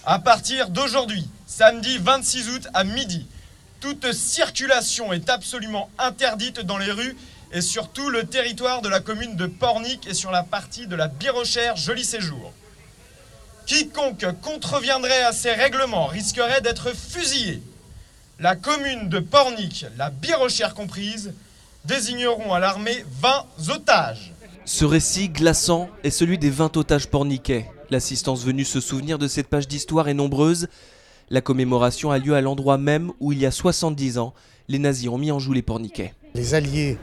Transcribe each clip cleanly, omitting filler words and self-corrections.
À partir d'aujourd'hui, samedi 26 août à midi, toute circulation est absolument interdite dans les rues et sur tout le territoire de la commune de Pornic et sur la partie de la Birochère Joli Séjour. Quiconque contreviendrait à ces règlements risquerait d'être fusillé. La commune de Pornic, la Birochère comprise, désigneront à l'armée 20 otages. Ce récit glaçant est celui des 20 otages porniquais. L'assistance venue se souvenir de cette page d'histoire est nombreuse. La commémoration a lieu à l'endroit même où, il y a 70 ans, les nazis ont mis en joue les porniquais. Les Alliés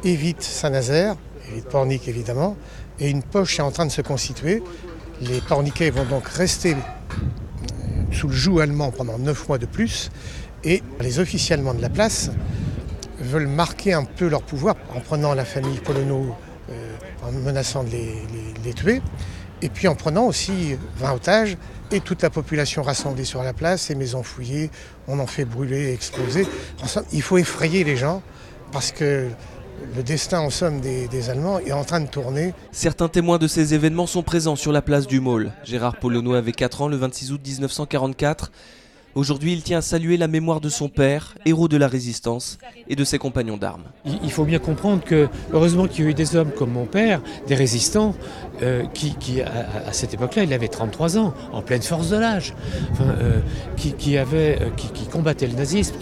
évitent Saint-Nazaire, évitent Pornic évidemment, et une poche est en train de se constituer. Les porniquais vont donc rester sous le joug allemand pendant 9 mois de plus, et les officiers allemands de la place veulent marquer un peu leur pouvoir en prenant la famille Polonneau, en menaçant de les tuer, et puis en prenant aussi 20 otages et toute la population rassemblée sur la place, les maisons fouillées, on en fait brûler, exploser. En somme, il faut effrayer les gens parce que le destin en somme des Allemands est en train de tourner. Certains témoins de ces événements sont présents sur la place du Môle. Gérard Polonneau avait 4 ans le 26 août 1944. Aujourd'hui, il tient à saluer la mémoire de son père, héros de la résistance, et de ses compagnons d'armes. Il faut bien comprendre que, heureusement qu'il y a eu des hommes comme mon père, des résistants, qui à cette époque-là, il avait 33 ans, en pleine force de l'âge, qui combattaient le nazisme,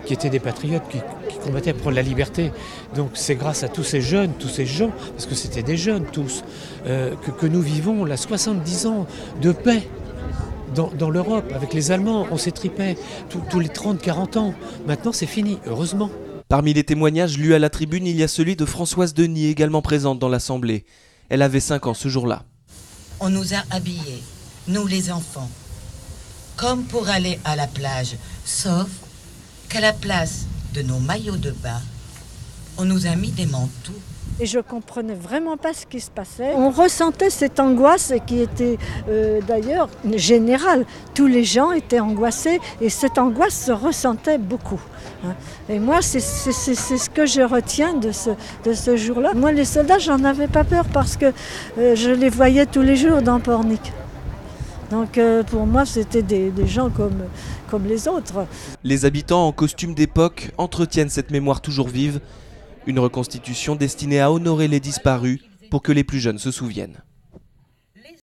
qui étaient des patriotes, qui combattaient pour la liberté. Donc c'est grâce à tous ces jeunes, tous ces gens, parce que c'était des jeunes tous, que nous vivons là 70 ans de paix. Dans l'Europe, avec les Allemands, on s'étripait tous les 30-40 ans. Maintenant, c'est fini, heureusement. Parmi les témoignages lus à la tribune, il y a celui de Françoise Denis, également présente dans l'Assemblée. Elle avait 5 ans ce jour-là. On nous a habillés, nous les enfants, comme pour aller à la plage, sauf qu'à la place de nos maillots de bain, on nous a mis des manteaux. Et je ne comprenais vraiment pas ce qui se passait. On ressentait cette angoisse qui était d'ailleurs générale. Tous les gens étaient angoissés et cette angoisse se ressentait beaucoup. Et moi, c'est ce que je retiens de ce jour-là. Moi, les soldats, j'en avais pas peur parce que je les voyais tous les jours dans Pornic. Donc pour moi, c'était des gens comme les autres. Les habitants en costume d'époque entretiennent cette mémoire toujours vive. Une reconstitution destinée à honorer les disparus pour que les plus jeunes se souviennent.